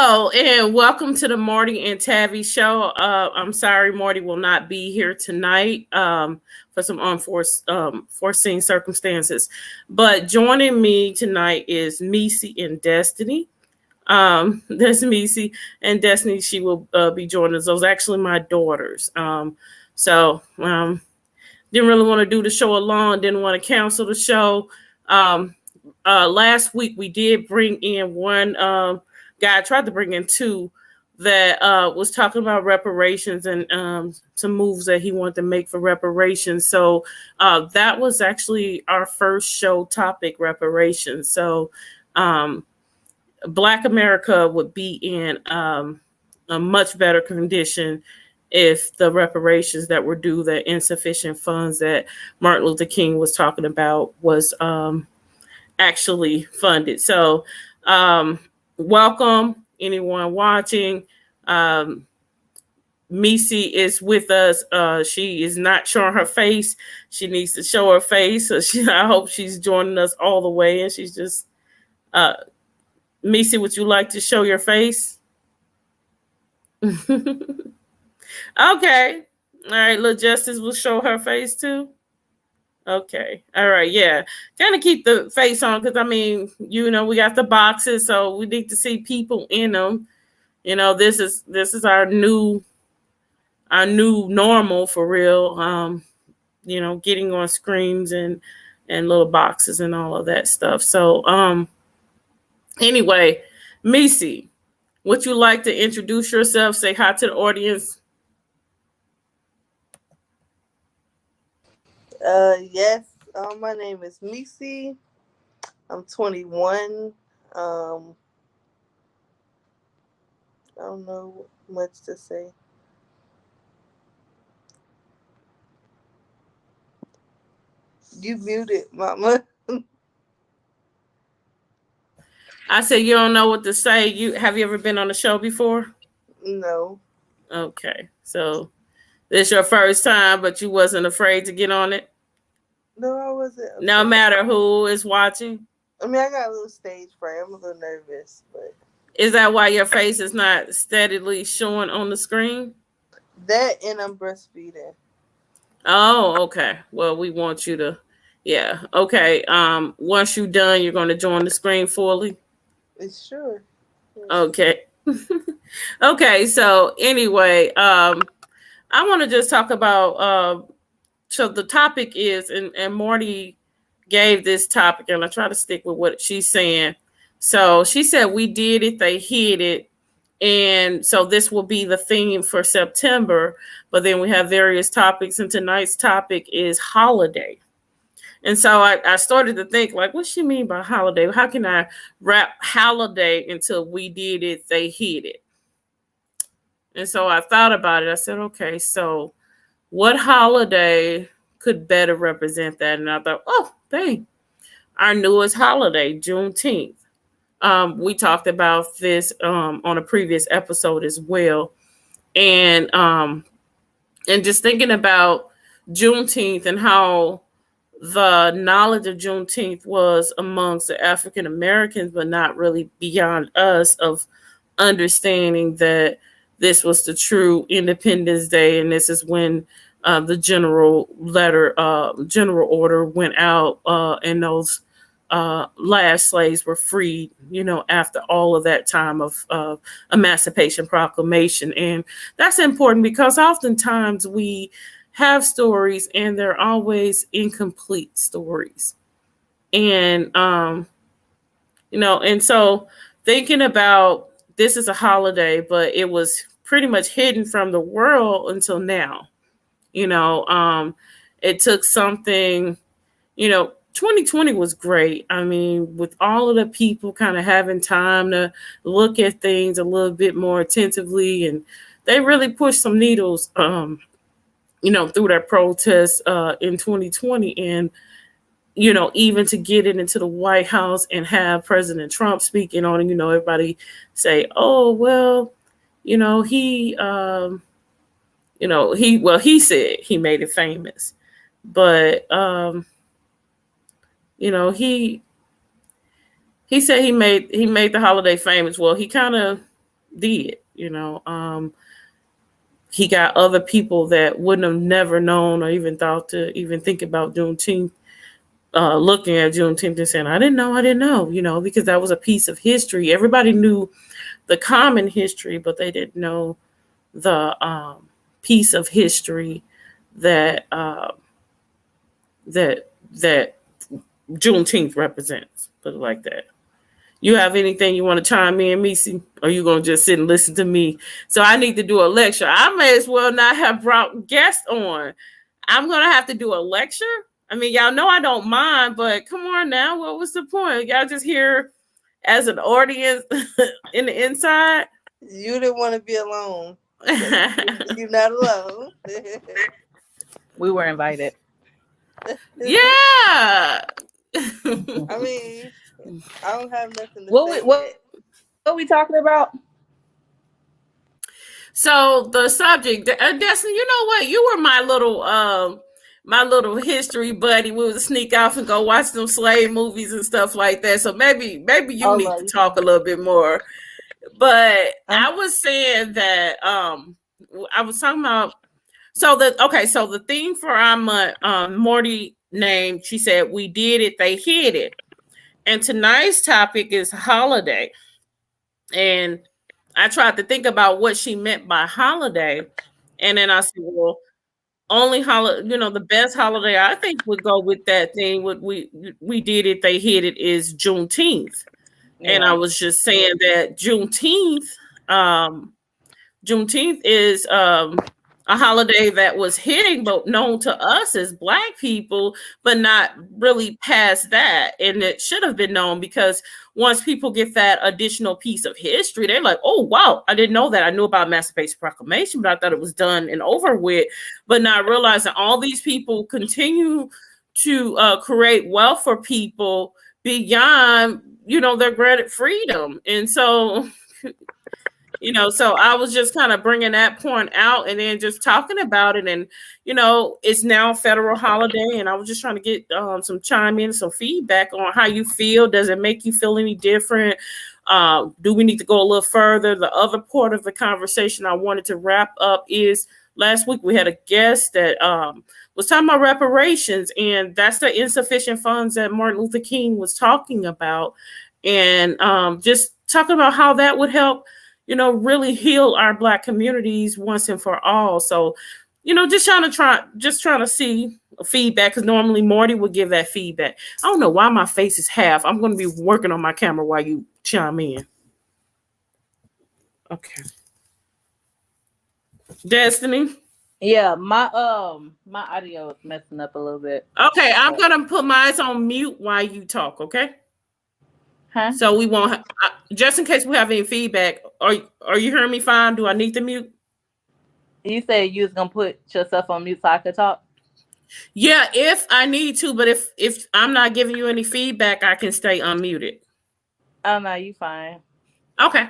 Hello and welcome to the Marty and Tavi show. I'm sorry Marty will not be here tonight for some foreseen circumstances. But joining me tonight is Misi and Destiny. That's Misi and Destiny. She will be joining us. Those are actually my daughters. So didn't really want to do the show alone. Didn't want to cancel the show. Um, Last week we did bring in one guy. I tried to bring in two that was talking about reparations and some moves that he wanted to make for reparations. So that was actually our first show topic, reparations. So um, Black America would be in a much better condition if the reparations that were due, the insufficient funds that Martin Luther King was talking about, was actually funded. So, welcome anyone watching. Um, Misi is with us. She is not showing her face. She needs to show her face. So I hope she's joining us all the way. And she's just, uh, Misi, would you like to show your face? Okay. All right. Little Justice will show her face too. Okay. All right. Yeah. Kind of keep the face on because we got the boxes, so we need to see people in them. This is our new normal for real. Getting on screens and little boxes and all of that stuff. So anyway, Misi, would you like to introduce yourself? Say hi to the audience. Yes. My name is Misi. I'm 21. I don't know much to say. You muted, Mama. I said you don't know what to say. Have you ever been on a show before? No. Okay, so this your first time, but you wasn't afraid to get on it. No, I wasn't. No matter who is watching. I mean, I got a little stage fright. I'm a little nervous, but Is that why your face is not steadily showing on the screen? that and I'm breastfeeding. Oh, okay. Well, we want you to, yeah. Okay. Once you're done, you're going to join the screen fully. It's sure. Okay. Okay. So anyway, I want to just talk about. So the topic is, and Marty gave this topic, and I try to stick with what she's saying. So she said, "We did it. They hid it." And so this will be the theme for September, but then we have various topics, and tonight's topic is holiday. And so I started to think, like, what she mean by holiday? How can I wrap holiday into we did it, they hid it? And so I thought about it. I said, okay, so what holiday could better represent that? And I thought, oh, dang, our newest holiday, Juneteenth. We talked about this on a previous episode as well, and just thinking about Juneteenth and how the knowledge of Juneteenth was amongst the African Americans, but not really beyond us, of understanding that this was the true Independence Day, and this is when the general order went out, and those last slaves were freed, after all of that time of Emancipation Proclamation. And that's important because oftentimes we have stories and they're always incomplete stories. And, and so thinking about this is a holiday, but it was pretty much hidden from the world until now. It took something, 2020 was great. I mean, with all of the people kind of having time to look at things a little bit more attentively, and they really pushed some needles, through their protests in 2020. And, even to get it into the White House and have President Trump speaking on it, everybody say, oh, well, he said he made it famous. But, he said he made the holiday famous. Well, he kind of did. He got other people that wouldn't have never known or even thought to even think about Juneteenth, looking at Juneteenth and saying, I didn't know, because that was a piece of history. Everybody knew the common history, but they didn't know the piece of history that that Juneteenth represents. Put it like that. You have anything you want to chime in, Missy? Or you gonna just sit and listen to me? So I need to do a lecture. I may as well not have brought guests on. I'm gonna have to do a lecture. I mean, y'all know I don't mind, but come on now. What was the point? Y'all just here as an audience in the inside? You didn't want to be alone. You're not alone. We were invited. Yeah. I mean, I don't have nothing to say. What are we talking about? So the subject, Destiny, you know what? You were my little history buddy. We would sneak off and go watch some slave movies and stuff like that. So maybe you need to talk a little bit more. But I was saying that I was talking about so the theme for our month, Morty named, she said, we did it, they hid it. And tonight's topic is holiday. And I tried to think about what she meant by holiday. And then I said, well, only holiday, the best holiday I think would go with that thing. What we did it, they hid it is Juneteenth. Yeah. And I was just saying that Juneteenth is a holiday that was hitting, but known to us as Black people, but not really past that. And it should have been known, because once people get that additional piece of history, they're like, oh, wow, I didn't know that. I knew about Emancipation Proclamation, but I thought it was done and over with, but not realizing all these people continue to create wealth for people beyond, their granted freedom. And so... so I was just kind of bringing that point out and then just talking about it. And, it's now a federal holiday. And I was just trying to get some chime in, some feedback on how you feel. Does it make you feel any different? Do we need to go a little further? The other part of the conversation I wanted to wrap up is last week we had a guest that was talking about reparations. And that's the insufficient funds that Martin Luther King was talking about. And just talking about how that would help really heal our Black communities once and for all. So, just trying to see feedback, because normally Morty would give that feedback. I don't know why my face is half. I'm going to be working on my camera while you chime in. Okay. Destiny? Yeah, my audio is messing up a little bit. Okay, I'm going to put mine on mute while you talk, okay? Huh? So we won't, just in case we have any feedback. Are you hearing me fine? Do I need to mute? You said you was gonna put yourself on mute so I could talk? Yeah, if I need to, but if I'm not giving you any feedback, I can stay unmuted. Oh no, you fine. Okay.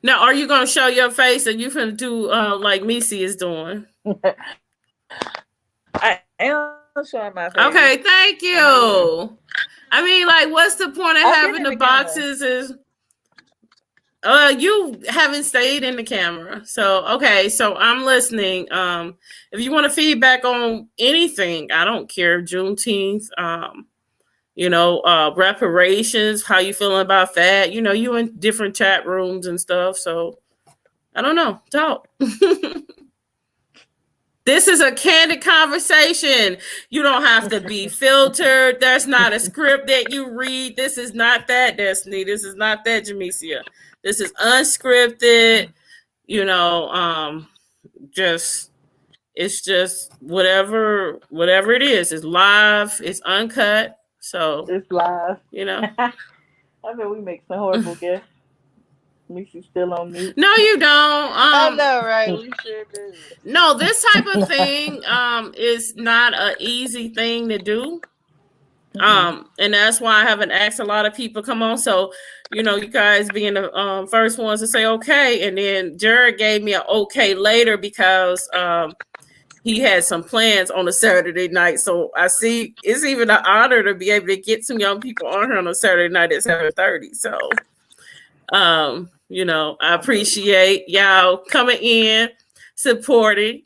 Now, are you gonna show your face, and you finna do like Missy is doing? I am showing my face. Okay, thank you. I mean, like, what's the point of having the boxes? Is you haven't stayed in the camera. So, okay, so I'm listening. If you want to feedback on anything, I don't care. Juneteenth, reparations, how you feeling about that? You in different chat rooms and stuff. So I don't know. Talk. This is a candid conversation. You don't have to be filtered. There's not a script that you read. This is not that, Destiny. This is not that, Jamesia. This is unscripted. It's just whatever it is. It's live. It's uncut. So it's live. I bet we make some horrible guests. Missy's still on mute. No, you don't. I know, right? We sure do. No, this type of thing is not an easy thing to do. And that's why I haven't asked a lot of people come on. So, you guys being the first ones to say okay, and then Jared gave me an okay later because he had some plans on a Saturday night. So I see it's even an honor to be able to get some young people on here on a Saturday night at 7:30. So I appreciate y'all coming in, supporting.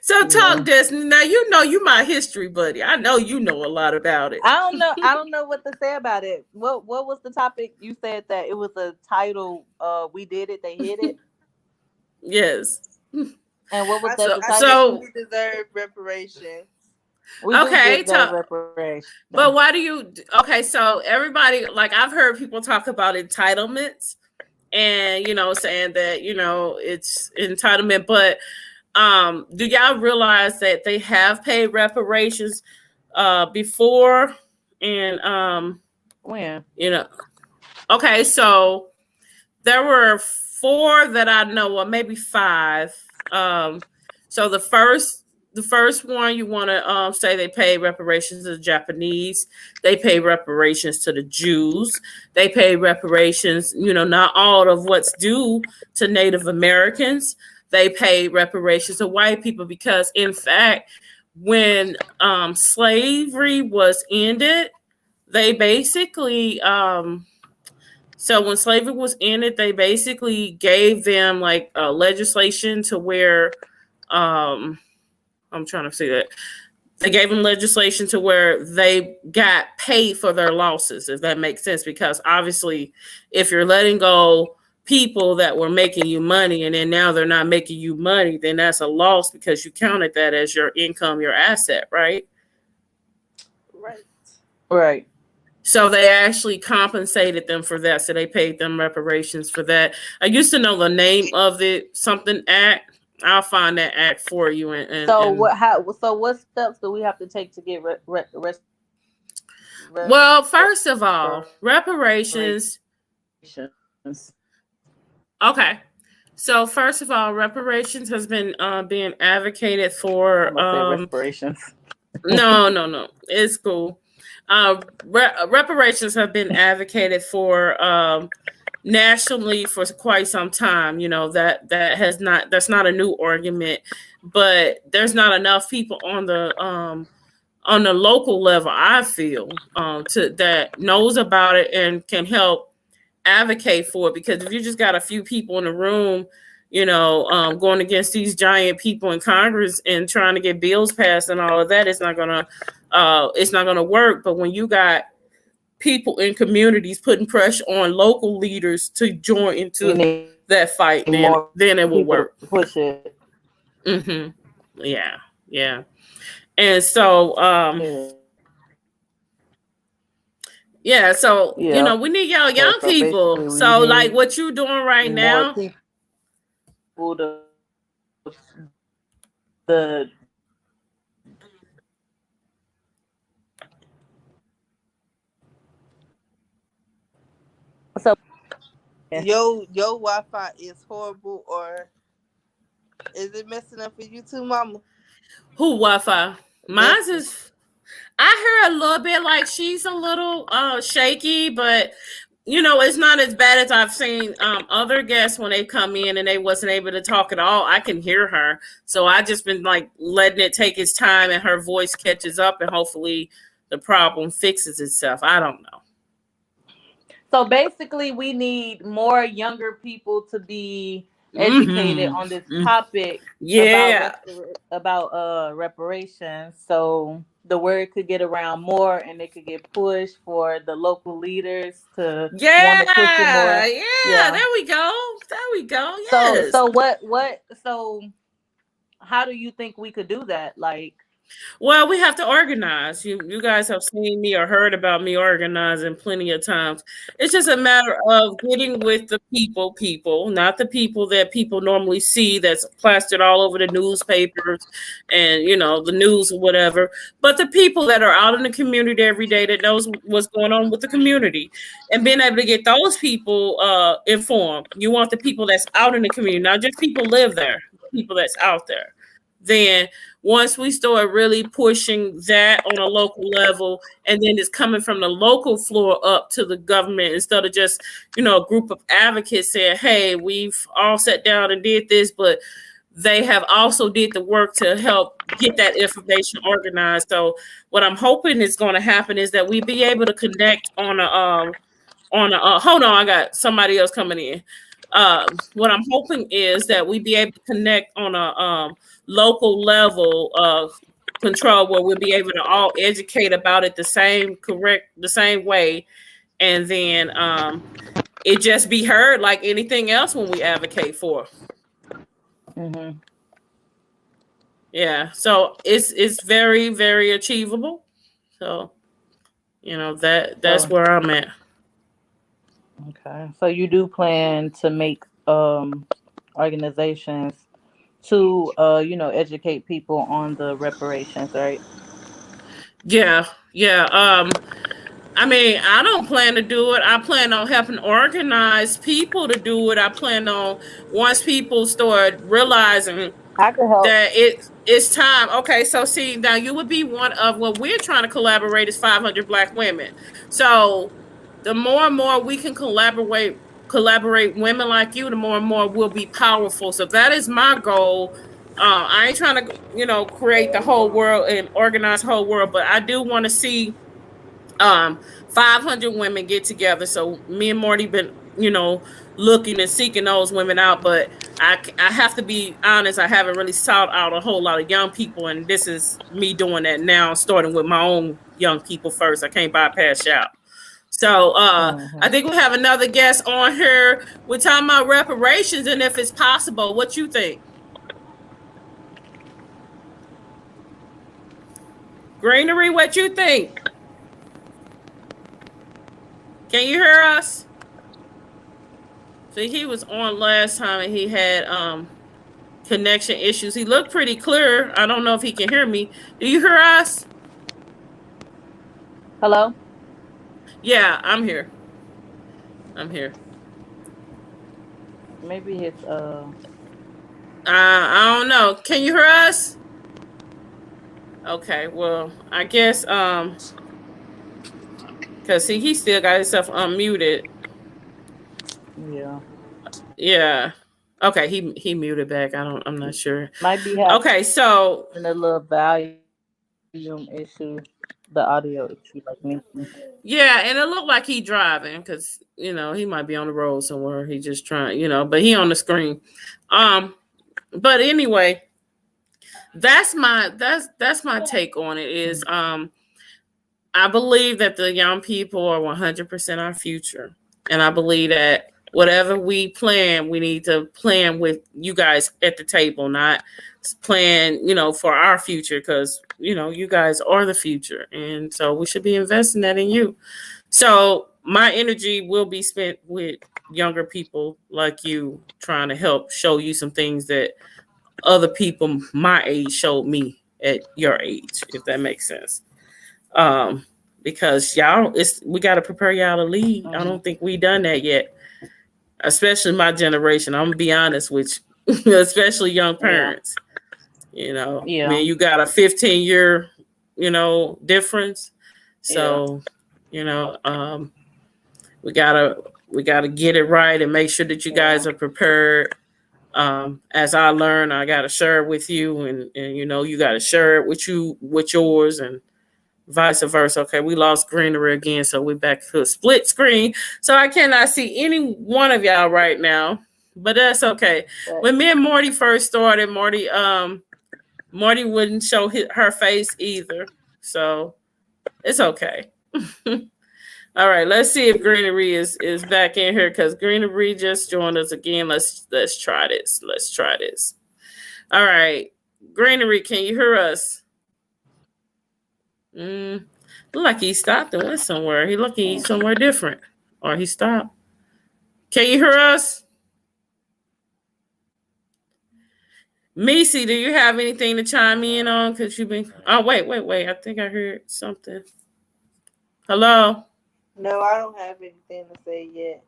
So talk, Destiny. Now you my history buddy. I know you know a lot about it. I don't know what to say about it. What was the topic? You said that it was a title. We did it. They hit it. Yes. And what was I that? So we deserve reparations. We okay, deserve reparations. but why do you? Okay, so everybody, like I've heard people talk about entitlements, and saying that it's entitlement, but do y'all realize that they have paid reparations before? And when? Okay, so there were 4 that I know of, maybe 5. So the first one, you want to say they pay reparations to the Japanese. They pay reparations to the Jews. They pay reparations, not all of what's due to Native Americans. They pay reparations to white people because, in fact, when slavery was ended, they basically so when slavery was ended, they basically gave them like legislation to where I'm trying to see that. They gave them legislation to where they got paid for their losses, if that makes sense. Because obviously, if you're letting go people that were making you money and then now they're not making you money, then that's a loss because you counted that as your income, your asset, right? Right. So they actually compensated them for that. So they paid them reparations for that. I used to know the name of it, something act. I'll find that act for you. So what steps do we have to take to get well, first of all, reparations. Okay. So first of all, reparations has been being advocated for reparations. No. It's cool. Reparations have been advocated for nationally for quite some time. That's not a new argument, but there's not enough people on the local level, I feel, that knows about it and can help advocate for it. Because if you just got a few people in the room, going against these giant people in Congress and trying to get bills passed and all of that, it's not gonna work. But when you got people in communities putting pressure on local leaders to join into that fight, then it will work. Push it. Mm-hmm. Yeah. And so yeah, so we need y'all young people. So like what you doing right now? So your Wi-Fi is horrible, or is it messing up for you too, Mama? Who Wi-Fi? Mine's is. I heard a little bit like she's a little shaky, but it's not as bad as I've seen other guests when they come in and they wasn't able to talk at all. I can hear her, so I just been like letting it take its time and her voice catches up, and hopefully the problem fixes itself. I don't know. So basically, we need more younger people to be educated on this topic. Yeah, about reparations, so the word could get around more and it could get pushed for the local leaders to want to push it more. Yeah, there we go. Yes. So how do you think we could do that? Like, well, we have to organize. You guys have seen me or heard about me organizing plenty of times. It's just a matter of getting with the people, not the people that people normally see that's plastered all over the newspapers and, the news or whatever, but the people that are out in the community every day that knows what's going on with the community and being able to get those people informed. You want the people that's out in the community, not just people live there, people that's out there. Then once we start really pushing that on a local level, and then it's coming from the local floor up to the government instead of just, a group of advocates saying, hey, we've all sat down and did this, but they have also did the work to help get that information organized. So what I'm hoping is going to happen is that we be able to connect on on a hold on, I got somebody else coming in. What I'm hoping is that we be able to connect on a local level of control where we'll be able to all educate about it the same way, and then it just be heard like anything else when we advocate for. Mm-hmm. Yeah, so it's very, very achievable. So that's where I'm at. Okay, so you do plan to make organizations to educate people on the reparations, right? Yeah. I mean, I don't plan to do it. I plan on helping organize people to do it. I plan on, once people start realizing I could help. that it's time. Okay, so see, now you would be one of what we're trying to collaborate is 500 Black women. So the more and more we can collaborate women like you, the more and more we'll be powerful. So that is my goal. I ain't trying to, create the whole world and organize the whole world, but I do want to see 500 women get together. So me and Morty been, looking and seeking those women out, but I have to be honest, I haven't really sought out a whole lot of young people, and this is me doing that now, starting with my own young people first. I can't bypass y'all. So I think we have another guest on here. We're talking about reparations and if it's possible. What you think? Greenery, what you think? Can you hear us? See, he was on last time and he had connection issues. He looked pretty clear. I don't know if he can hear me. Do you hear us? Hello? Yeah, I'm here. Maybe it's I don't know. Can you hear us? Okay, well, I guess because see, he still got himself unmuted. Yeah. Okay, he muted back. I'm not sure. Might be okay. So a little volume issue, the audio issue, like me. Yeah, and it looked like he driving because he might be on the road somewhere. He just trying, but he on the screen. But anyway, that's my take on it. Is I believe that the young people are 100% our future, and I believe that whatever we plan, we need to plan with you guys at the table, not plan, for our future, because you guys are the future, and so we should be investing that in you. So my energy will be spent with younger people like you, trying to help show you some things that other people my age showed me at your age, if that makes sense. Because we got to prepare y'all to lead. I don't think we done that yet, especially my generation. I'm gonna be honest with you, especially young parents. I mean, you got a 15-year, difference. So, we gotta get it right and make sure that you guys are prepared. As I learn, I gotta share it with you, and you gotta share it with yours, and vice versa. Okay, we lost Greenery again, so we're back to a split screen. So I cannot see any one of y'all right now, but that's okay. When me and Morty first started, Morty wouldn't show her face either, so it's okay. All right, let's see if Greenery is back in here, because Greenery just joined us again. Let's try this. All right, Greenery, can you hear us? Look like he stopped and went somewhere. He's somewhere different, or he stopped. Can you hear us? Missy, do you have anything to chime in on? Because you've been. Oh, wait. I think I heard something. Hello? No, I don't have anything to say yet.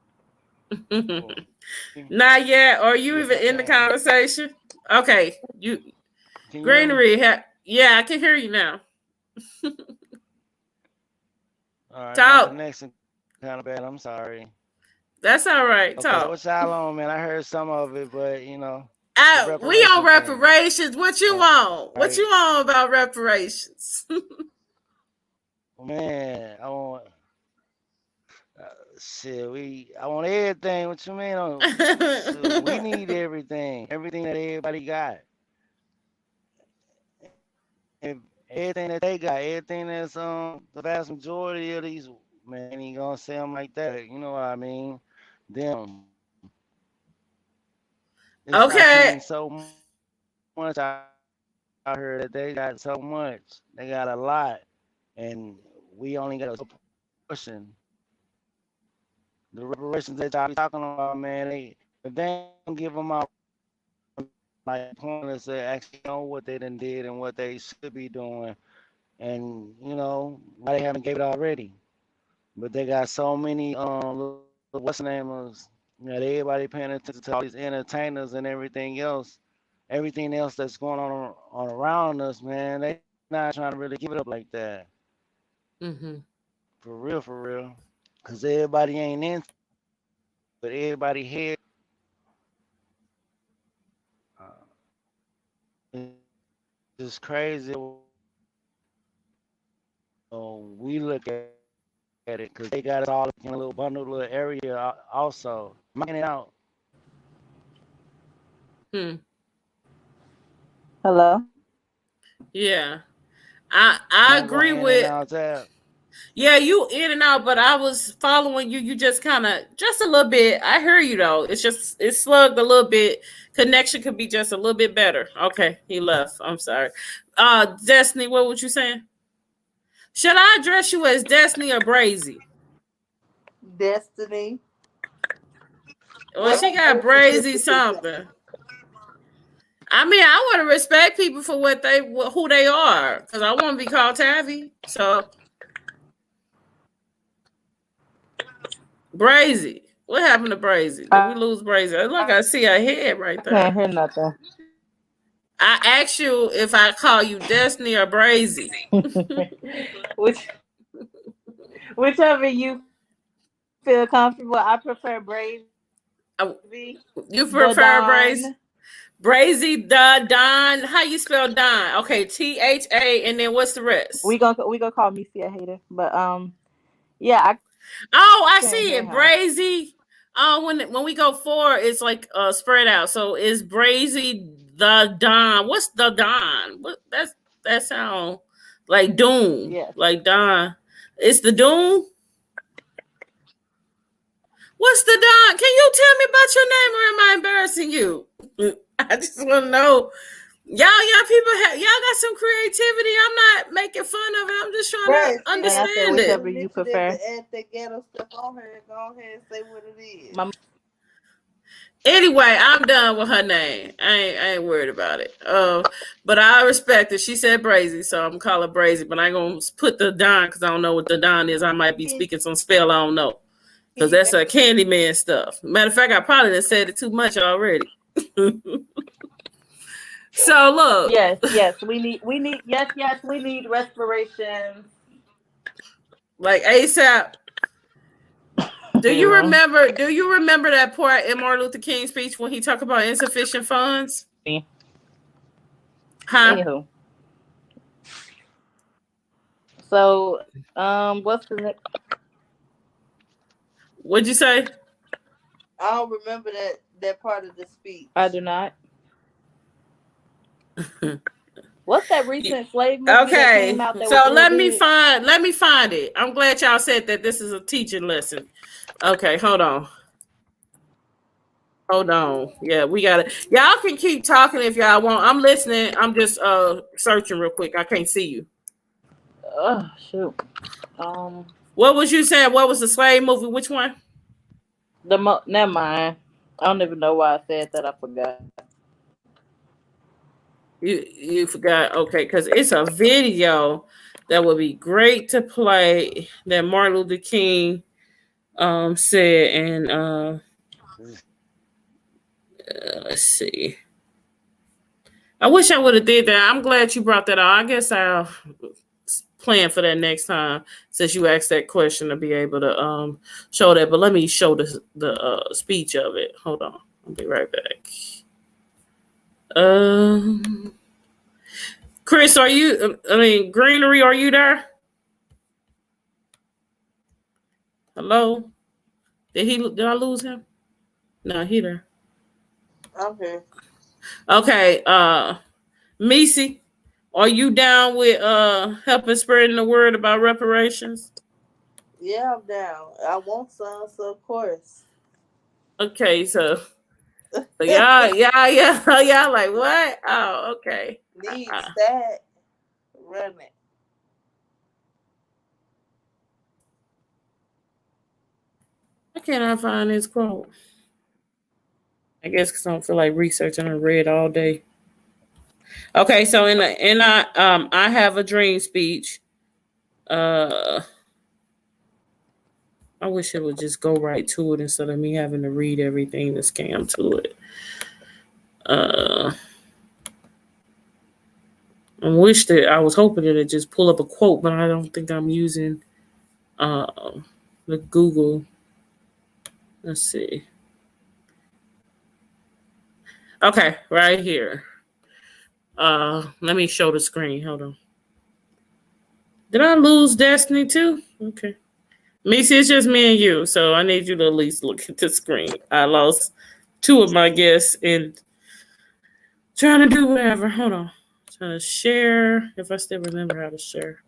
Not yet. Are you even in the conversation? Okay. Greenery. Yeah, I can hear you now. All right, talk. My connection kind of bad. I'm sorry. That's all right. Okay, talk. What's y'all on, man? I heard some of it, but we on reparations. What you want? What you want about reparations? Man, I want. shit, I want everything. What you mean? Shit, we need everything that everybody got, and everything that they got, everything that's the vast majority of these man ain't gonna say them like that. You know what I mean? Them. I Okay. seen so much. I heard that they got so much. They got a lot, and we only got a portion. The reparations that y'all be talking about, man, if they don't give them out like pointers that actually know what they done did and what they should be doing, and why they haven't gave it already. But they got so many what's the name of everybody paying attention to all these entertainers and everything else that's going on around us, man. They not trying to really give it up like that. Mm-hmm. For real. Cause everybody ain't in, but everybody here. It's just crazy. We look at it because they got it all in a little bundle, little area also. Making it out. Hello. Yeah, I agree with. Yeah, you in and out, but I was following you. You just kind of just a little bit. I hear you though. It's slugged a little bit. Connection could be just a little bit better. Okay, he left. I'm sorry. Destiny, what was you saying? Should I address you as Destiny or Brazy? Destiny. Well, she got Brazy something. I mean, I want to respect people for who they are, because I want to be called Tavi. So, Brazy, what happened to Brazy? Did we lose Brazy? Look, I see her head right there. I can't hear nothing. I asked you if I call you Destiny or Brazy. Whichever you feel comfortable. I prefer Brazy. You prefer Brazy? Brazy the Don. How you spell Don? Okay, THA, and then what's the rest? We gonna call me a hater, but yeah. I see it. Brazy. Oh, when we go forward, it's like spread out. So is Brazy the Don? What's the Don? What that sound like Doom? Yeah. Like Don. It's the Doom. What's the Don? Can you tell me about your name, or am I embarrassing you? I just want to know. Y'all people y'all got some creativity. I'm not making fun of it. I'm just trying to understand it. Whatever you prefer. Add that ghetto stuff on her. Go ahead and say what it is. Anyway, I'm done with her name. I ain't worried about it. But I respect it. She said Brazy, so I'm gonna call her Brazy. But I ain't gonna put the Don because I don't know what the Don is. I might be speaking some spell I don't know, because that's a Candyman stuff. Matter of fact, I probably done said it too much already. So look. Yes, we need respiration. Like ASAP. Do you remember that part in Martin Luther King's speech when he talked about insufficient funds? Huh? Anywho. So, what's the next? What'd you say? I don't remember that part of the speech. I do not. What's that recent slave movie? Okay, that came out so let me find it. I'm glad y'all said that this is a teaching lesson. Okay, hold on. Yeah, we got it. Y'all can keep talking if y'all want. I'm listening. I'm just searching real quick. I can't see you. Oh shoot. What was you saying? What was the slave movie? Which one? Never mind. I don't even know why I said that. I forgot. You forgot? Okay, because it's a video that would be great to play that Martin Luther King said, and let's see. I wish I would have did that. I'm glad you brought that out. I guess I'll plan for that next time, since you asked that question, to be able to show that. But let me show the speech of it. Hold on. I'll be right back. Chris, are you? Greenery, are you there? Hello. Did I lose him? No, he there. Okay. Okay, Missy, are you down with helping spreading the word about reparations? Yeah, I'm down. I want some, so of course. Okay, so y'all like what? Oh, okay. Need stat. Run it. Why can't I find this quote? I guess because I don't feel like researching. I read all day. Okay, so I have a dream speech. I wish it would just go right to it instead of me having to read everything to scam to it. I wish that I was hoping that it just pull up a quote, but I don't think I'm using the Google. Let's see. Okay, right here. Let me show the screen. Hold on. Did I lose Destiny too? Okay. Missy, it's just me and you, so I need you to at least look at the screen. I lost two of my guests in trying to do whatever. Hold on. Trying to share. If I still remember how to share.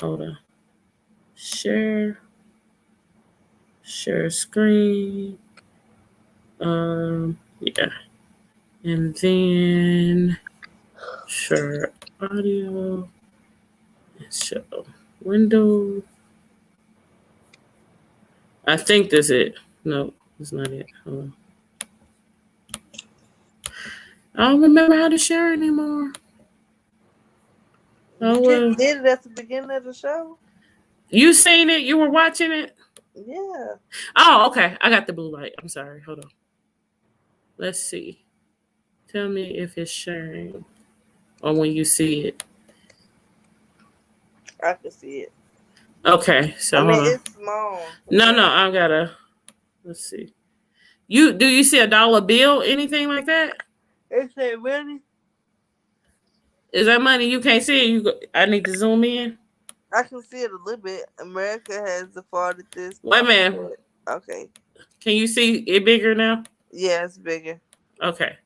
Hold on. Share. Share screen. Yeah. And then share audio. Show window. I think that's it. No, that's not it. Hold on. I don't remember how to share anymore. You just did it at the beginning of the show. You seen it? You were watching it? Yeah. Oh, okay. I got the blue light. I'm sorry. Hold on. Let's see. Tell me if it's sharing or when you see it. I can see it. Okay, so it's small. No, I gotta. Let's see. Do you see a dollar bill? Anything like that? Is it really? Is that money you can't see? I need to zoom in. I can see it a little bit. America has defaulted this. Wait a minute. Okay. Can you see it bigger now? Yeah, it's bigger. Okay.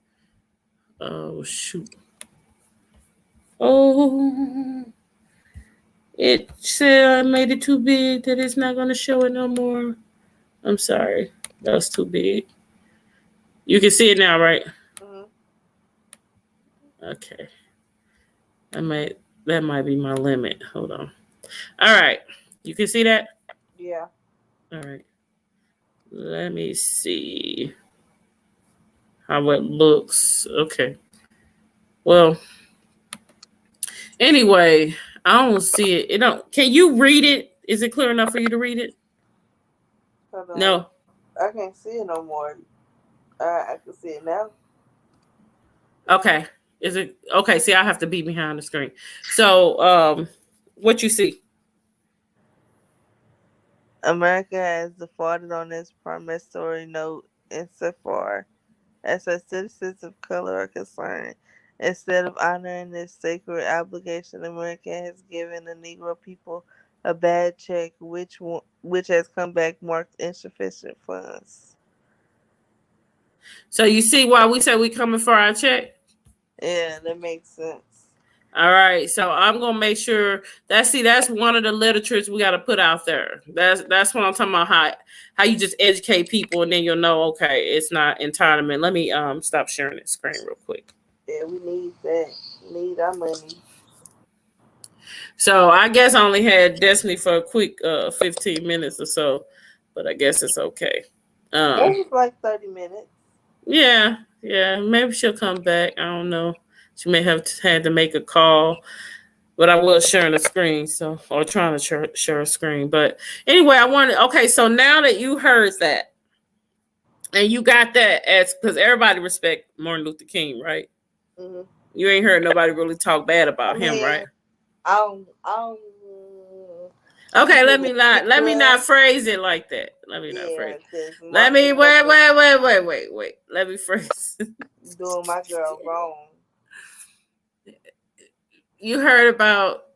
Oh shoot. Oh, it said I made it too big that it's not gonna show it no more. I'm sorry. That was too big. You can see it now, right? Mm-hmm. Okay. That might be my limit. Hold on. All right. You can see that? Yeah. All right. Let me see how it looks. Okay. Well, anyway, I don't see it. It don't. Can you read it? Is it clear enough for you to read it? Hold on. No. I can't see it no more. I can see it now. Okay. Is it okay? See, I have to be behind the screen. So, what you see? America has defaulted on its promissory note insofar as her citizens of color are concerned. Instead of honoring this sacred obligation, America has given the Negro people a bad check, which has come back marked insufficient funds. So you see why we say we coming for our check? Yeah, that makes sense. All right, so I'm gonna make sure that's one of the literatures we got to put out there. That's what I'm talking about. How you just educate people, and then you'll know. Okay, it's not entitlement. Let me stop sharing this screen real quick. Yeah, we need that. We need our money. So I guess I only had Destiny for a quick 15 minutes or so, but I guess it's okay. It was like 30 minutes. Yeah, maybe she'll come back. I don't know. She may have had to make a call, but I was sharing a screen, or trying to share a screen. But anyway, okay, so now that you heard that, and you got that because everybody respect Martin Luther King, right? Mm-hmm. You ain't heard nobody really talk bad about him, right? Okay, let me not phrase it like that. Let me not phrase it. Let me wait. Let me phrase it. Doing my girl wrong. You heard about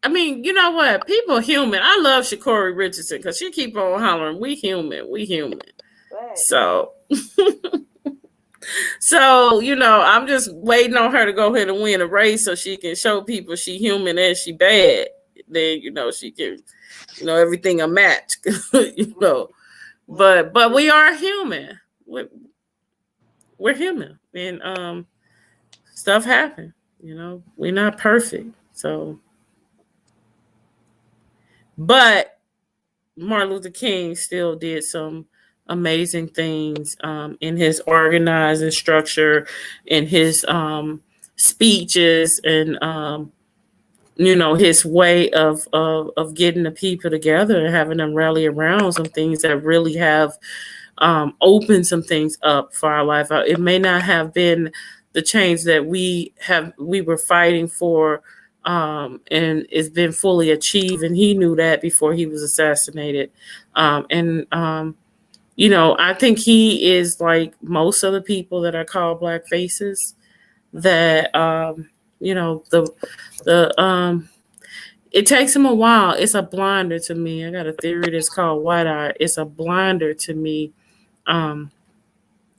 I mean, you know what? People human. I love Sha'Cory Richardson because she keep on hollering, "We human, we human." Right. So, so I'm just waiting on her to go ahead and win a race so she can show people she human and she bad. Then she can, everything a match. But we are human. We're human, and stuff happen. We're not perfect. So, but Martin Luther King still did some amazing things in his organizing structure, in his speeches, and his way of getting the people together and having them rally around some things that really have opened some things up for our life. It may not have been the change that we were fighting for, and it's been fully achieved. And he knew that before he was assassinated. I think he is like most of the people that are called black faces. That it takes him a while. It's a blinder to me. I got a theory that's called white eye. It's a blinder to me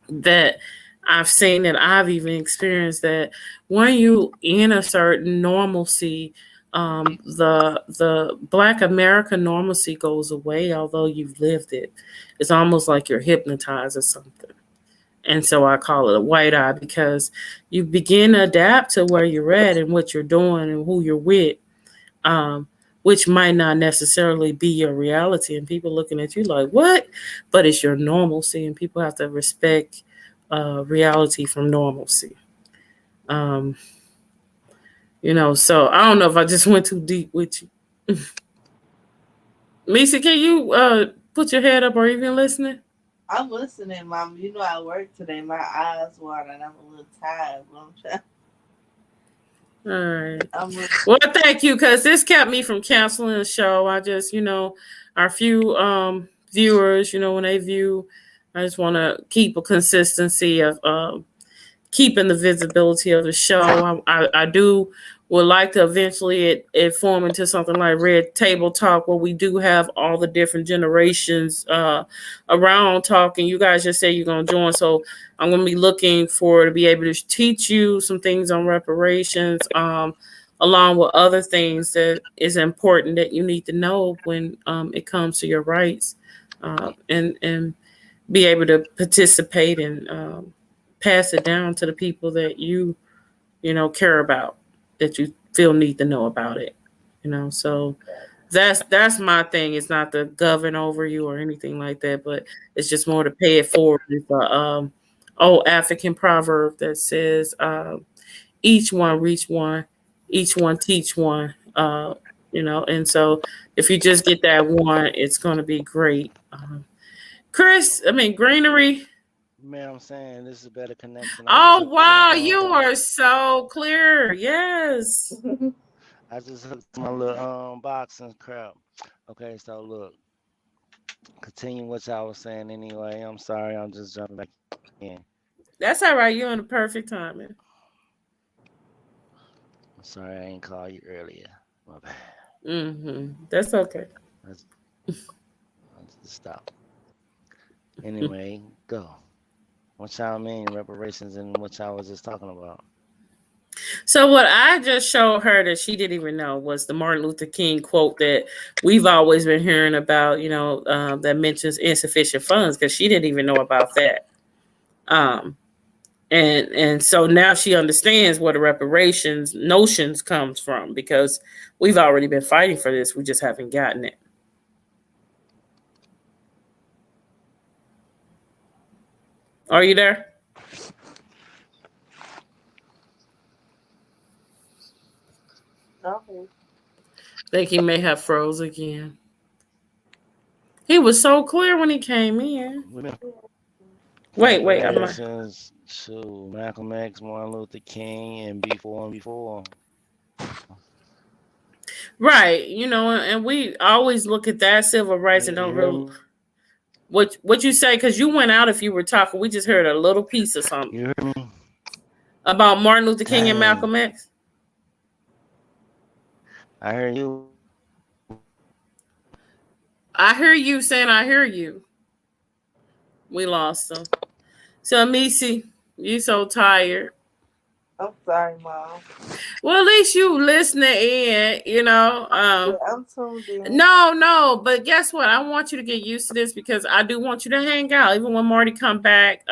that I've seen, that I've even experienced, that when you in a certain normalcy, the Black American normalcy goes away, although you've lived it. It's almost like you're hypnotized or something. And so I call it a white eye, because you begin to adapt to where you're at and what you're doing and who you're with, which might not necessarily be your reality. And people looking at you like, what? But it's your normalcy, and people have to respect reality from normalcy. So I don't know if I just went too deep with you. Misa, can you put your head up? Or even listening? I'm listening, Mom. I work today. My eyes water and I'm a little tired. All right. Well, thank you, because this kept me from canceling the show. I just, our few viewers, when they view, I just want to keep a consistency of keeping the visibility of the show. I would like to eventually it form into something like Red Table Talk, where we do have all the different generations around talking. You guys just say you're going to join, so I'm going to be looking to be able to teach you some things on reparations, along with other things that is important that you need to know when it comes to your rights, and be able to participate and pass it down to the people that you care about, that you feel need to know about it. So that's my thing. It's not to govern over you or anything like that, but it's just more to pay it forward. It's a old African proverb that says, each one reach one, each one teach one. And so if you just get that one, it's going to be great. Greenery. Man, I'm saying this is a better connection. Oh, wow. You are so clear. Yes. I just hooked my little boxing crap. Okay, so look. Continue what I was saying anyway. I'm sorry, I'm just jumping back in. That's all right. You're in the perfect timing. I'm sorry I ain't call you earlier. My bad. That's okay. Let's stop. Anyway, go. What y'all mean reparations and what y'all was just talking about? So what I just showed her that she didn't even know was the Martin Luther King quote that we've always been hearing about, that mentions insufficient funds, because she didn't even know about that. And so now she understands where the reparations notions comes from, because we've already been fighting for this. We just haven't gotten it. Are you there? Okay. I think he may have froze again. He was so clear when he came in. Wait. Reparations to Malcolm X, Martin Luther King, and before. Right. And we always look at that civil rights and don't really... What you say, because you went out if you were talking. We just heard a little piece of something. You heard me? About Martin Luther King and Malcolm X? I hear you. I hear you saying I hear you. We lost him. So Missy, you so tired. I'm sorry, Mom. Well, at least you listening in, you know. Yeah, I'm tuned in. No, but guess what? I want you to get used to this because I do want you to hang out, even when Marty come back.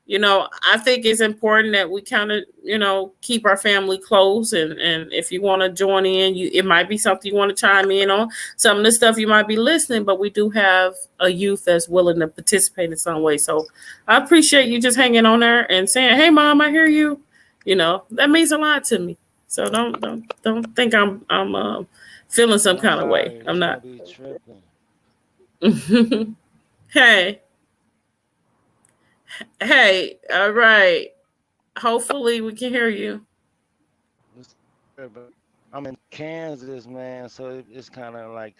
You know, I think it's important that we kind of, you know, keep our family close. And if you want to join in, it might be something you want to chime in on. Some of the stuff you might be listening, but we do have a youth that's willing to participate in some way. So I appreciate you just hanging on there and saying, "Hey, Mom, I hear you." You know, that means a lot to me. So don't think I'm feeling some kind of way. I'm not. Hey. Hey, all right. Hopefully we can hear you. I'm in Kansas, man, so it's kind of like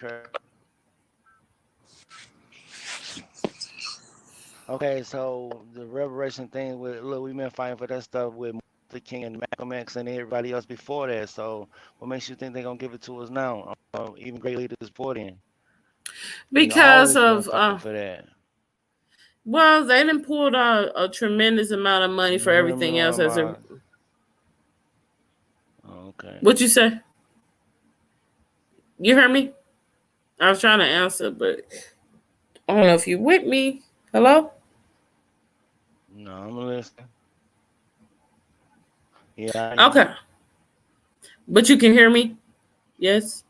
okay. So the reparation thing with look, we've been fighting for that stuff with Luther King and Malcolm X and everybody else before that. So what makes you think they're gonna give it to us now? Even great leaders before then. Because of for that. Well, they done pulled out a tremendous amount of money for everything else as a. Okay. What you say? You heard me? I was trying to answer, but I don't know if you with me. Hello? No, I'm listening. Yeah. Okay. But you can hear me? Yes.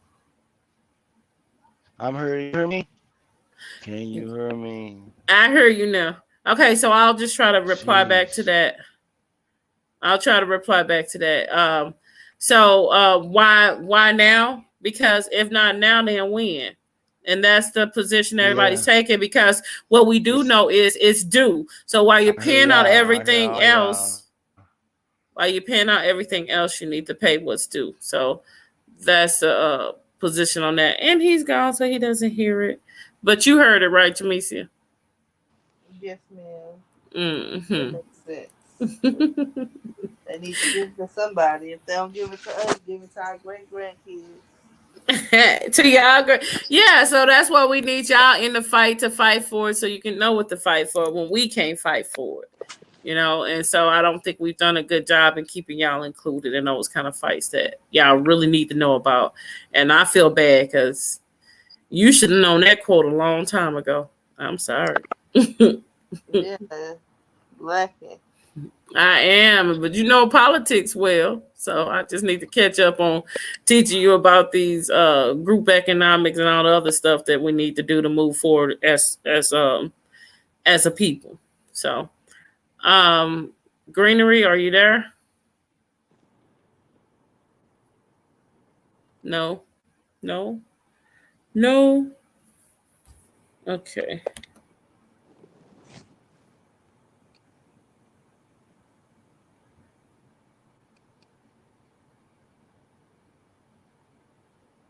I'm hearing you. Hear me? Can you hear me? I hear you now. Okay, so I'll just try to reply back to that. I'll try to reply back to that. So why now? Because if not now, then when? And that's the position everybody's taking, because what we do know is it's due. So while you're paying out everything else, you need to pay what's due. So that's the position on that. And he's gone, so he doesn't hear it. But you heard it, right, Jamesia? Yes, ma'am. Mm-hmm. That makes sense. They need to give it to somebody. If they don't give it to us, give it to our great grandkids. To y'all, yeah. So that's why we need y'all in the fight to fight for it, so you can know what to fight for when we can't fight for it. You know, and so I don't think we've done a good job in keeping y'all included in those kind of fights that y'all really need to know about. And I feel bad because you should have known that quote a long time ago. I'm sorry. Yeah, lacking. I am, but you know politics well, so I just need to catch up on teaching you about these group economics and all the other stuff that we need to do to move forward as a people. So, Greenery, are you there? No. Okay.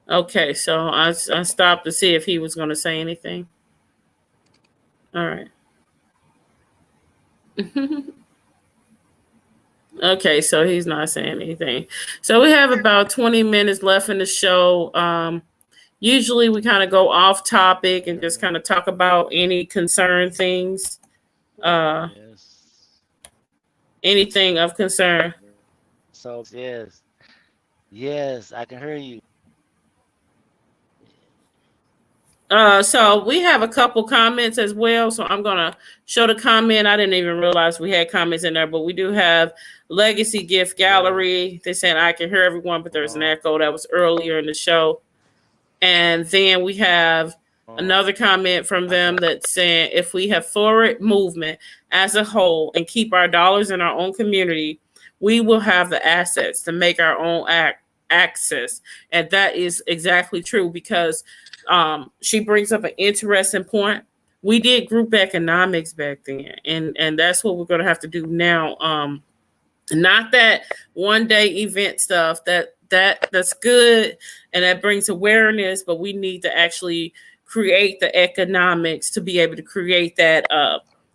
Okay, so I stopped to see if he was going to say anything. All right. Okay, so he's not saying anything. So we have about 20 minutes left in the show. Usually we kind of go off topic and just kind of talk about any concern things. Anything of concern. So yes, I can hear you. So we have a couple comments as well. So I'm gonna show the comment. I didn't even realize we had comments in there, but we do have Legacy Gift Gallery. They said I can hear everyone, but there's an echo. That was earlier in the show. And then we have another comment from them that's saying if we have forward movement as a whole and keep our dollars in our own community, we will have the assets to make our own access. And that is exactly true, because she brings up an interesting point. We did group economics back then, and that's what we're going to have to do now. Not that one day event stuff that's good and that brings awareness, but we need to actually create the economics to be able to create that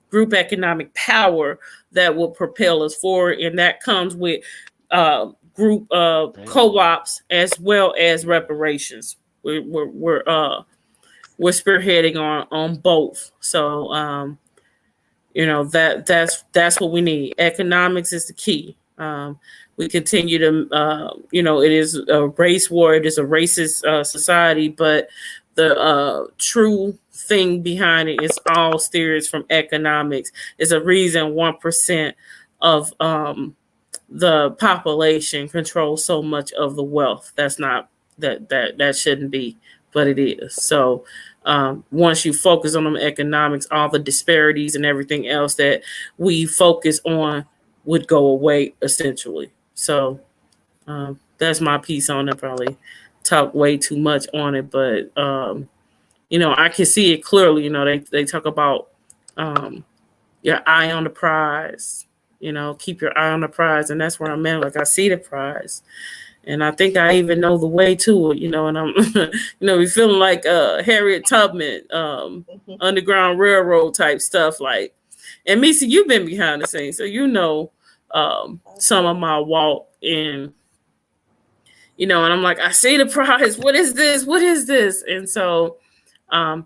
group economic power that will propel us forward, and that comes with group of co-ops as well as reparations. We're spearheading on both. So that's what we need. Economics is the key. We continue to it is a race war. It is a racist society, but the true thing behind it is all steers from economics. It's a reason 1% of the population controls so much of the wealth. That's not that shouldn't be, but it is. So once you focus on them economics, all the disparities and everything else that we focus on would go away essentially. So that's my piece on it. Probably talk way too much on it, but I can see it clearly. They talk about your eye on the prize. Keep your eye on the prize, and that's where I'm at. Like I see the prize, and I think I even know the way to it. And I'm, we feeling like Harriet Tubman, Underground Railroad type stuff. Like, and Misa, you've been behind the scenes, so some of my walk in. And I'm like, I see the prize. What is this? What is this? And so, I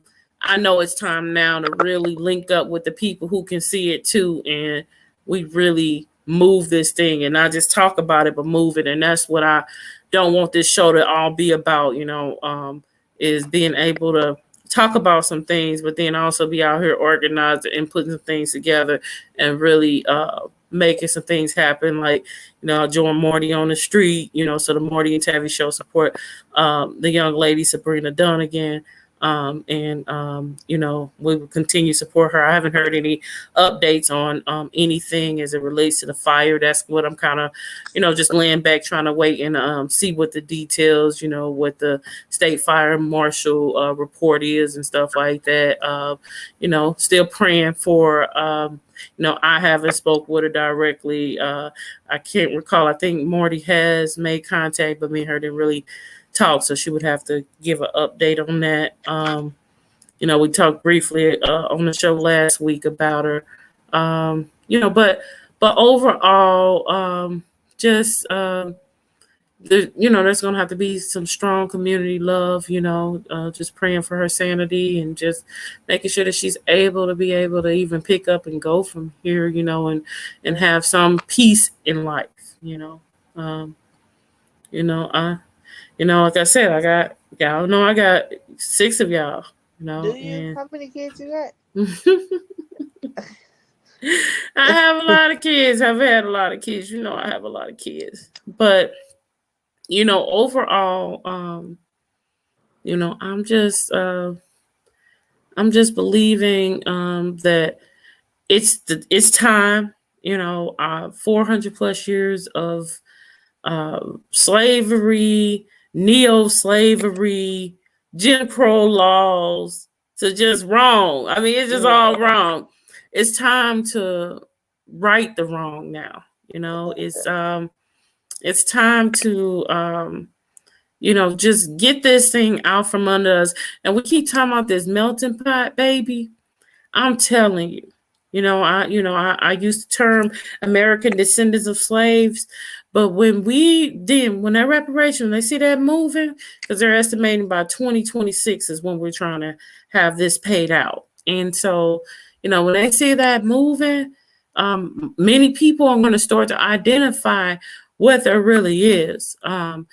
know it's time now to really link up with the people who can see it too, and we really move this thing and not just talk about it, but move it. And that's what I don't want this show to all be about, is being able to talk about some things, but then also be out here organized and putting some things together and really making some things happen. Like, I joined Morty on the street, so the Morty and Tavi show support the young lady, Sabrina Dunn again. We will continue to support her. I haven't heard any updates on anything as it relates to the fire. That's what I'm kind of, just laying back, trying to wait and see what the details, what the state fire marshal report is and stuff like that. Still praying for, I haven't spoke with her directly. I can't recall. I think Morty has made contact, but me and her didn't really talk, so she would have to give an update on that. We talked briefly on the show last week about her. But overall, there's gonna have to be some strong community love. Just praying for her sanity and just making sure that she's able to even pick up and go from here. And have some peace in life. Like I said, I got 6 of y'all. Do you? How many kids you got? I have a lot of kids. I've had a lot of kids. I have a lot of kids. But overall, I'm just believing that it's time. 400 plus years of slavery, neo-slavery, Jim Crow laws to just wrong. I mean, it's just all wrong. It's time to right the wrong now. It's time to just get this thing out from under us. And we keep talking about this melting pot, baby. I'm telling you. I used the term American descendants of slaves, but when that reparation, they see that moving, because they're estimating by 2026 is when we're trying to have this paid out. And so, when they see that moving, many people are going to start to identify what there really is, and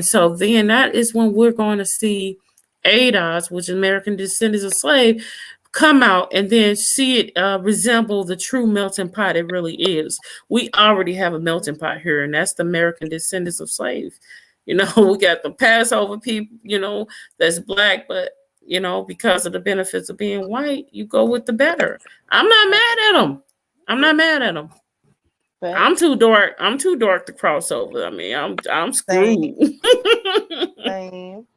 so then that is when we're going to see ADOS, which is American Descendants of Slave, come out and then see it resemble the true melting pot it really is. We already have a melting pot here, and that's the American Descendants of Slaves. We got the Passover people, that's Black, but because of the benefits of being white, you go with the better. I'm not mad at them. But I'm too dark to cross over. I mean, I'm screwed. Same.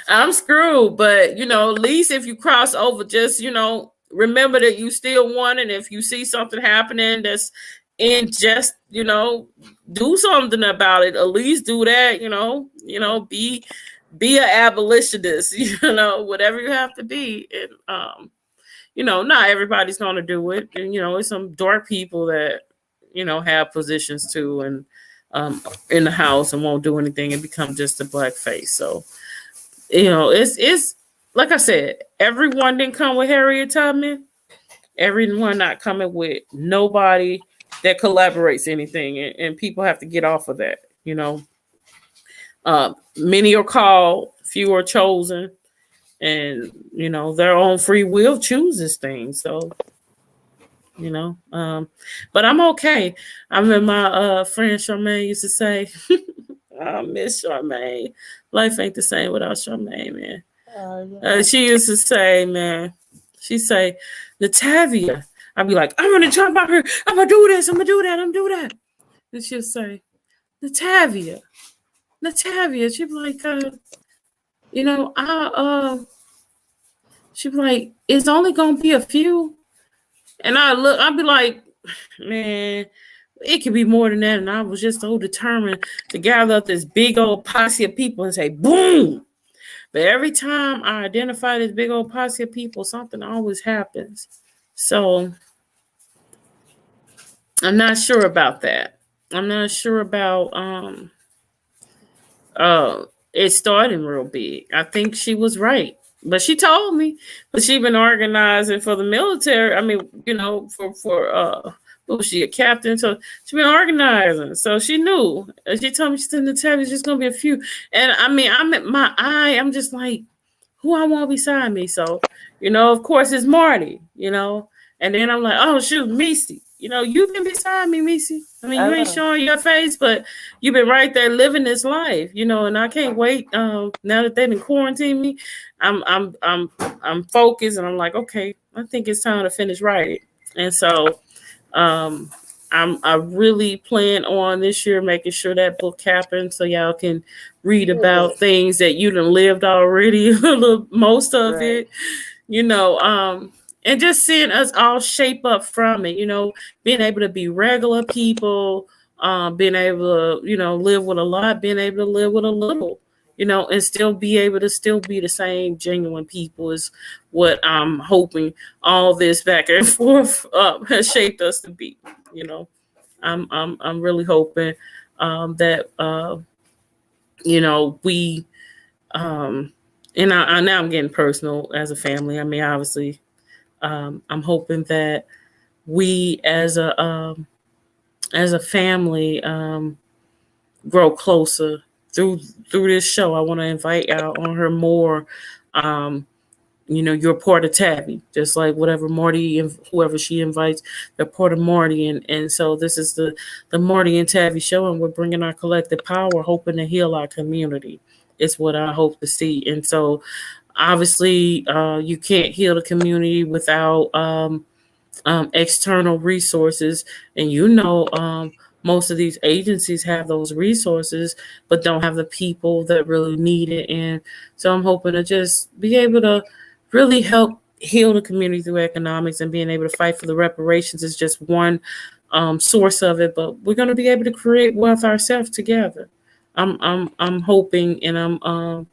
I'm screwed, but at least if you cross over, just remember that you still won, and if you see something happening that's just do something about it. At least do that. Be an abolitionist. Whatever you have to be, and not everybody's gonna do it. And it's some dark people that have positions too, and in the house and won't do anything and become just a black face. So, it's like I said, everyone didn't come with Harriet Tubman. Everyone not coming with nobody that collaborates anything, and people have to get off of that. Many are called, few are chosen, and their own free will chooses things. So but I'm okay. I mean, my friend Charmaine used to say, I miss Charmaine. Life ain't the same without Charmaine, man. She used to say, man, she'd say, Latavia. I'd be like, I'm gonna jump out here, I'm gonna do this, I'm gonna do that, I'm gonna do that. And she'd say, Latavia. She'd be like, she'd be like, it's only gonna be a few. And I'd be like, man, it could be more than that. And I was just so determined to gather up this big old posse of people and say, boom. But every time I identify this big old posse of people, something always happens. So I'm not sure about that. I'm not sure about it starting real big. I think she was right. But she told me, but she been organizing for the military. I mean, for was she a captain? So she been organizing. So she knew. She told me, she said, Natalia, it's just gonna be a few. And I mean, I'm at my eye. I'm just like, who I want beside me. So, of course it's Marty, And then I'm like, oh shoot, Missy. You've been beside me, Missy. I mean, you ain't showing your face, but you've been right there living this life, and I can't wait. Now that they've been quarantining me, I'm focused, and I'm like, okay, I think it's time to finish writing. And so, I really plan on this year making sure that book happens, so y'all can read about things that you done lived already, most of it, and just seeing us all shape up from it, being able to be regular people, being able to, live with a lot, being able to live with a little, and still be able to still be the same genuine people is what I'm hoping all this back and forth has shaped us to be. I'm really hoping that we and I now I'm getting personal as a family. I mean, obviously. I'm hoping that we as a family grow closer through this show. I want to invite out on her more. You're part of Tabby, just like whatever Marty and whoever she invites, they're part of Marty, and so this is the Marty and Tabby show, and we're bringing our collective power, hoping to heal our community. It's what I hope to see, and so. Obviously, you can't heal the community without external resources. And most of these agencies have those resources, but don't have the people that really need it. And so I'm hoping to just be able to really help heal the community through economics, and being able to fight for the reparations is just one source of it. But we're going to be able to create wealth ourselves together. I'm hoping, and I'm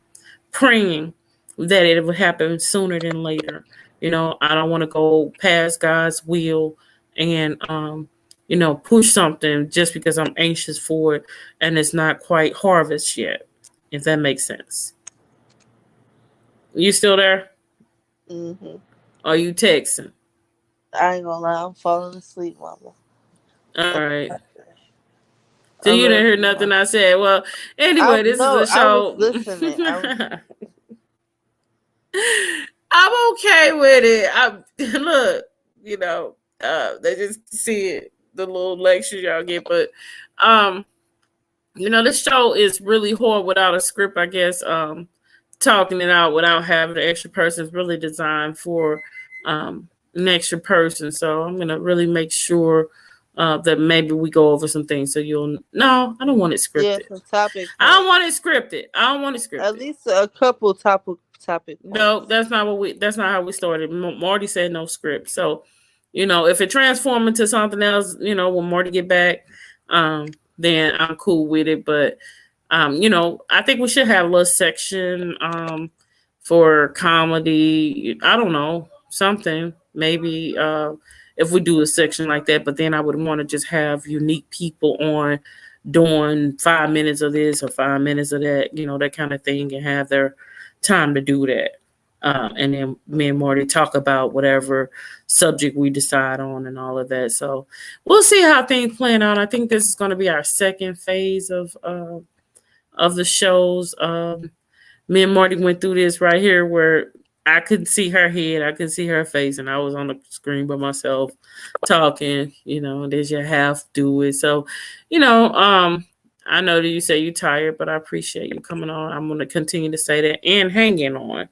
praying that it would happen sooner than later. I don't want to go past God's will and push something just because I'm anxious for it and it's not quite harvest yet, if that makes sense. You still there? Mm-hmm. Are you texting? I ain't gonna lie, I'm falling asleep, mama. All right. So you didn't hear nothing I said. Well, anyway, this is a show. I was listening. I'm okay with it. Look, they just see it, the little lecture y'all get, but this show is really hard without a script, I guess. Talking it out without having the extra person is really designed for an extra person. So I'm gonna really make sure that maybe we go over some things so no, I don't want it scripted. Yeah, some topic. I don't want it scripted. At least a couple topic. No, that's not how we started. Marty said no script. So, if it transforms into something else, when Marty get back, then I'm cool with it. But I think we should have a little section for comedy. I don't know, something. Maybe if we do a section like that, but then I would want to just have unique people on doing 5 minutes of this or 5 minutes of that, that kind of thing, and have their time to do that. And then me and Marty talk about whatever subject we decide on and all of that. So we'll see how things plan out. I think this is going to be our second phase of the shows. Me and Marty went through this right here where I couldn't see her head, I could see her face, and I was on the screen by myself talking, and then you have to do it. So, I know that you say you're tired, but I appreciate you coming on. I'm going to continue to say that and hanging on.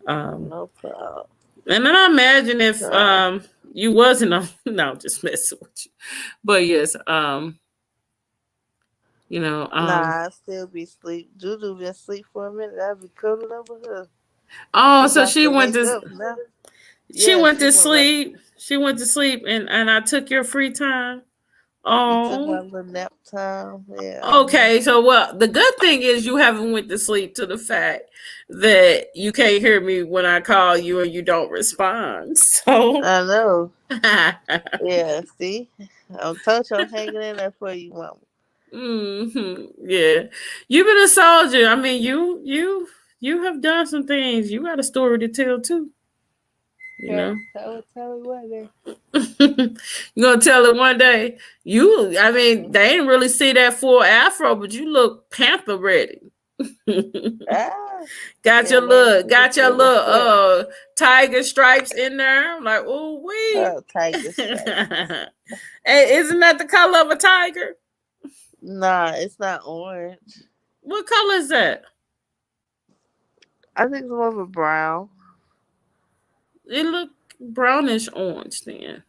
No problem. And then I imagine if you wasn't on, no, just messing with you. But yes, nah, I still be asleep. Juju been asleep for a minute. I'll be cuddled up with her. Oh, so she went to sleep. She went to sleep, and I took your free time. Oh, took my little nap time. Yeah. Okay, so the good thing is you haven't went to sleep to the fact that you can't hear me when I call you and you don't respond. So I know. Yeah, see, I'm hanging in there for you, mama. Yeah, you've been a soldier. I mean, you have done some things. You got a story to tell too. I will tell you one day. You're gonna tell it one day. I mean, they didn't really see that full afro, but you look Panther ready. Got your little tiger stripes in there. I'm like, oh wee. Tiger stripes. Hey, isn't that the color of a tiger? Nah, it's not orange. What color is that? I think it's more of a brown. It look brownish orange then.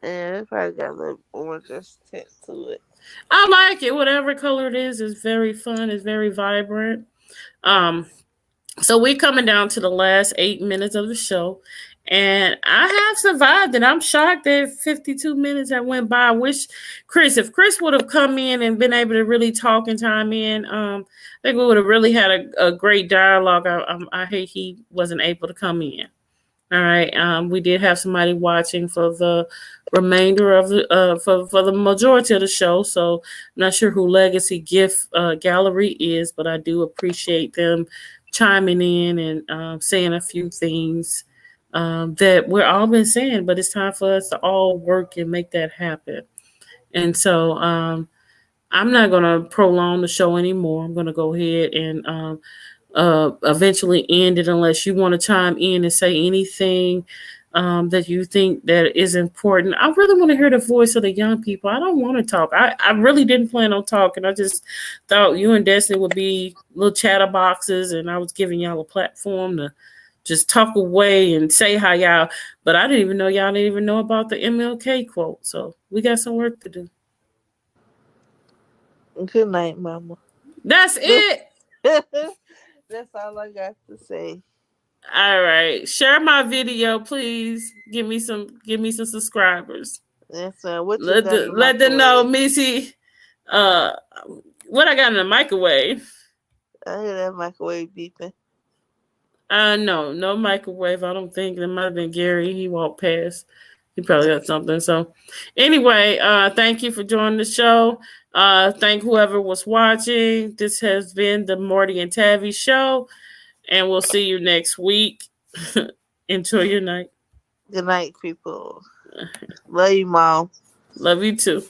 Yeah, it probably got a little orange tint to it. I like it. Whatever color it is very fun. It's very vibrant. So we're coming down to the last 8 minutes of the show, and I have survived it. I'm shocked that 52 minutes that went by. I wish if Chris would have come in and been able to really talk and time in, I think we would have really had a great dialogue. I hate he wasn't able to come in. All right. We did have somebody watching for the remainder of the for the majority of the show. So I'm not sure who Legacy Gift Gallery is, but I do appreciate them chiming in and saying a few things that we're all been saying. But it's time for us to all work and make that happen. And so I'm not going to prolong the show anymore. I'm going to go ahead and eventually end it unless you want to chime in and say anything that you think that is important. I really want to hear the voice of the young people. I don't want to talk. I really didn't plan on talking. I just thought you and Destiny would be little chatterboxes, and I was giving y'all a platform to just talk away and say how y'all, but I didn't even know y'all didn't even know about the MLK quote. So we got some work to do. Good night, mama. That's it. That's all I got to say. All right. Share my video, please. Give me some subscribers. Yes, sir. Let them know, Missy. What I got in the microwave. I hear that microwave beeping. No microwave. I don't think. It might have been Gary. He walked past. He probably got something. So anyway, thank you for joining the show. Thank whoever was watching. This has been the Marty and Tavi show, and we'll see you next week. Enjoy your night. Good night, people. Love you, Mom. Love you too.